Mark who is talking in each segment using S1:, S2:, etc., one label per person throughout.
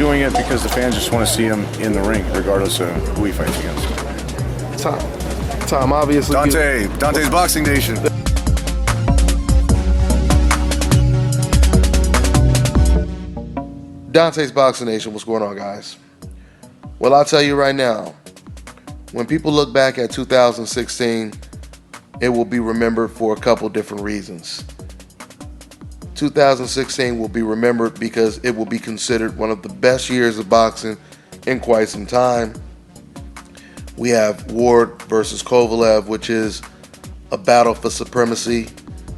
S1: doing it because the fans just want to see him in the ring, regardless of who he fights against.
S2: Tom, obviously.
S1: Dante's Boxing Nation.
S2: Dante's Boxing Nation, what's going on, guys? Well, I'll tell you right now, when people look back at 2016, it will be remembered for a couple different reasons. 2016 will be remembered because it will be considered one of the best years of boxing in quite some time. We have Ward versus Kovalev, which is a battle for supremacy.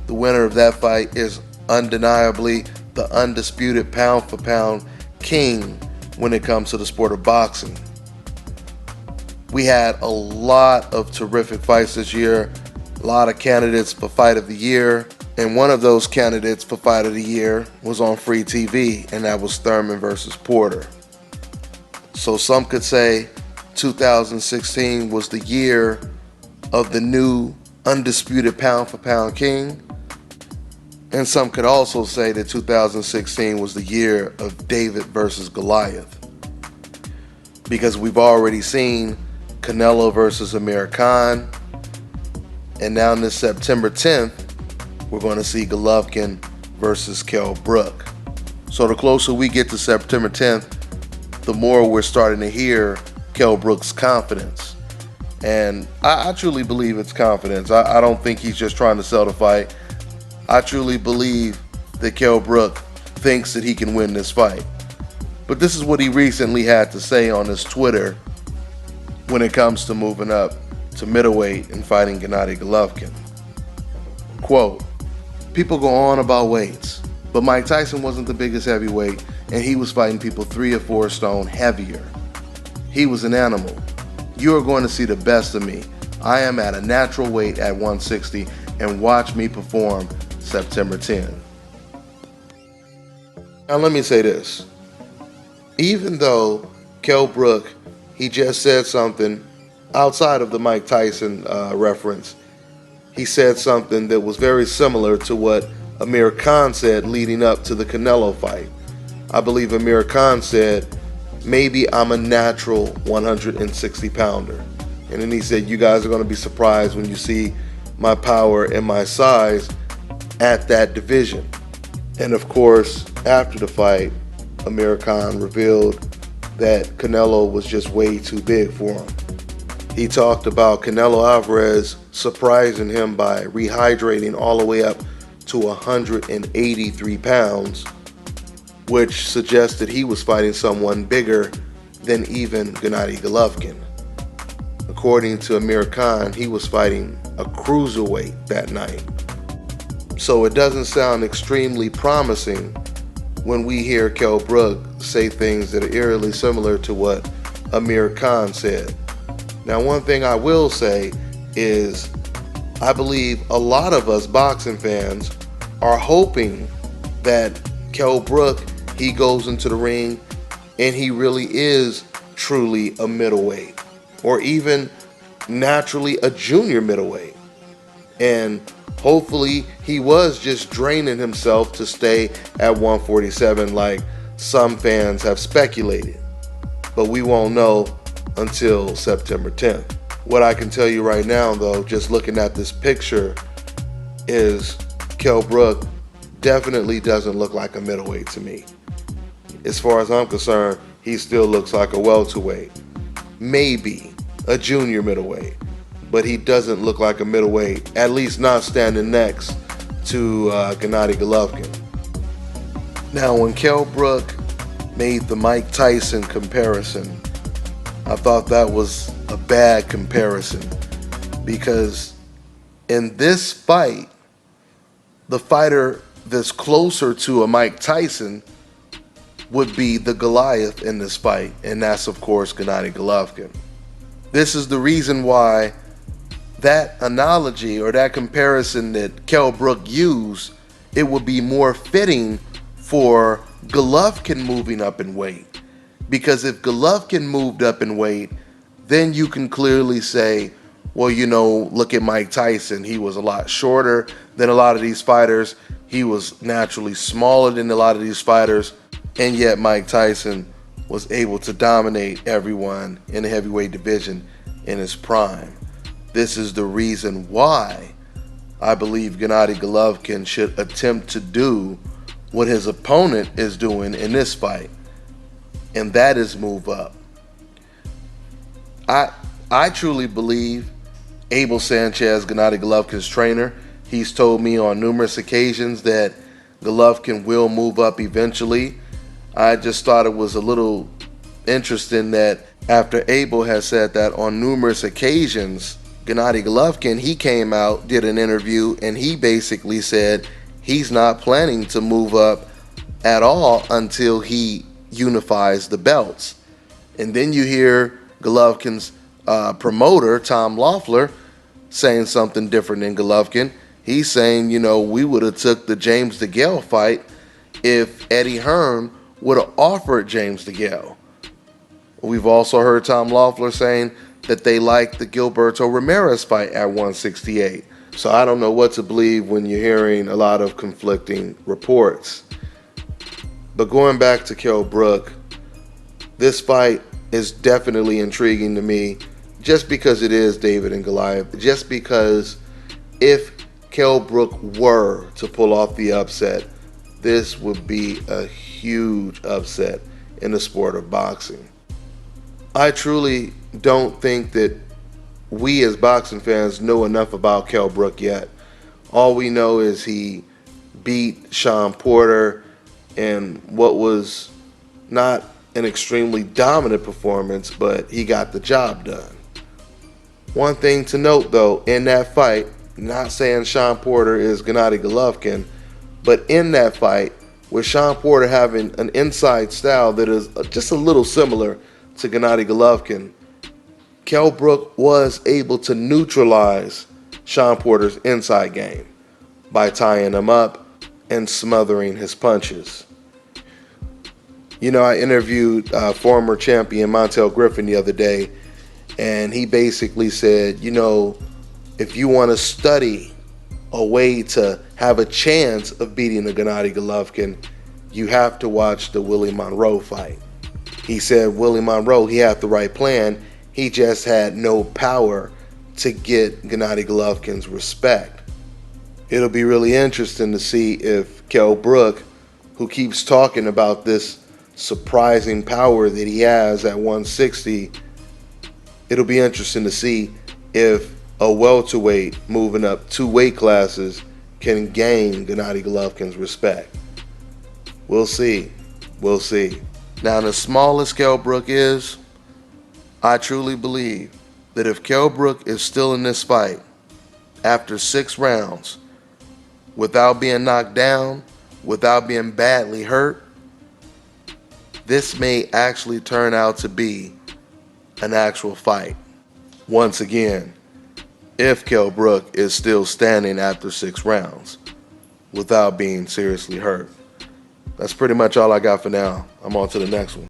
S2: The winner of that fight is undeniably the undisputed pound-for-pound king when it comes to the sport of boxing. We had a lot of terrific fights this year, a lot of candidates for Fight of the Year, and one of those candidates for Fight of the Year was on free TV, and that was Thurman versus Porter. So some could say 2016 was the year of the new undisputed pound-for-pound king, and some could also say that 2016 was the year of David versus Goliath, because we've already seen Canelo versus Amir Khan, and now this September 10th, we're going to see Golovkin versus Kell Brook. So the closer we get to September 10th, the more we're starting to hear Kell Brook's confidence. And I truly believe it's confidence. I don't think he's just trying to sell the fight. I truly believe that Kell Brook thinks that he can win this fight. But this is what he recently had to say on his Twitter when it comes to moving up to middleweight and fighting Gennady Golovkin. Quote, "People go on about weights, but Mike Tyson wasn't the biggest heavyweight, and he was fighting people 3 or 4 stone heavier. He was an animal. You are going to see the best of me. I am at a natural weight at 160, and watch me perform September 10. Now let me say this. Even though Kell Brook, he just said something outside of the Mike Tyson reference, he said something that was very similar to what Amir Khan said leading up to the Canelo fight. I believe Amir Khan said, maybe I'm a natural 160 pounder. And then he said, you guys are going to be surprised when you see my power and my size at that division. And of course, after the fight, Amir Khan revealed that Canelo was just way too big for him. He talked about Canelo Alvarez surprising him by rehydrating all the way up to 183 pounds, which suggested he was fighting someone bigger than even Gennady Golovkin. According to Amir Khan, he was fighting a cruiserweight that night. So it doesn't sound extremely promising when we hear Kell Brook say things that are eerily similar to what Amir Khan said. Now, one thing I will say is I believe a lot of us boxing fans are hoping that Kell Brook, he goes into the ring and he really is truly a middleweight, or even naturally a junior middleweight. And hopefully he was just draining himself to stay at 147 like some fans have speculated. But we won't know until September 10th. What I can tell you right now, though, just looking at this picture, is Kell Brook definitely doesn't look like a middleweight to me. As far as I'm concerned, he still looks like a welterweight, maybe a junior middleweight, but he doesn't look like a middleweight, at least not standing next to Gennady Golovkin. Now, when Kell Brook made the Mike Tyson comparison, I thought that was a bad comparison, because in this fight, the fighter that's closer to a Mike Tyson would be the Goliath in this fight, and that's of course Gennady Golovkin. This is the reason why that analogy or that comparison that Kell Brook used, it would be more fitting for Golovkin moving up in weight. Because if Golovkin moved up in weight, then you can clearly say, well, you know, look at Mike Tyson. He was a lot shorter than a lot of these fighters. He was naturally smaller than a lot of these fighters. And yet Mike Tyson was able to dominate everyone in the heavyweight division in his prime. This is the reason why I believe Gennady Golovkin should attempt to do what his opponent is doing in this fight, and that is move up. I truly believe Abel Sanchez, Gennady Golovkin's trainer, he's told me on numerous occasions that Golovkin will move up eventually. I just thought it was a little interesting that after Abel has said that on numerous occasions, Gennady Golovkin, he came out, did an interview, and he basically said he's not planning to move up at all until he unifies the belts. And then you hear Golovkin's promoter, Tom Loeffler, saying something different than Golovkin. He's saying, we would have took the James DeGale fight if Eddie Hearn would have offered James DeGale. We've also heard Tom Loeffler saying that they like the Gilberto Ramirez fight at 168. So I don't know what to believe when you're hearing a lot of conflicting reports. But going back to Kell Brook, this fight is definitely intriguing to me just because it is David and Goliath. Just because if Kell Brook were to pull off the upset, this would be a huge upset in the sport of boxing. I truly don't think that we as boxing fans know enough about Kell Brook yet. All we know is he beat Sean Porter in what was not an extremely dominant performance, but he got the job done. One thing to note though, in that fight, not saying Sean Porter is Gennady Golovkin, but in that fight, with Sean Porter having an inside style that is just a little similar to Gennady Golovkin, Kell Brook was able to neutralize Sean Porter's inside game by tying him up and smothering his punches. I interviewed former champion Montel Griffin the other day, and he basically said, if you want to study a way to have a chance of beating the Gennady Golovkin, you have to watch the Willie Monroe fight. He said Willie Monroe, he had the right plan. He just had no power to get Gennady Golovkin's respect. It'll be really interesting to see if Kell Brook, who keeps talking about this surprising power that he has at 160, it'll be interesting to see if a welterweight moving up 2 weight classes can gain Gennady Golovkin's respect. We'll see. We'll see. Now, as small as Kell Brook is, I truly believe that if Kell Brook is still in this fight after 6 rounds without being knocked down, without being badly hurt, this may actually turn out to be an actual fight. Once again, if Kell Brook is still standing after 6 rounds without being seriously hurt. That's pretty much all I got for now. I'm on to the next one.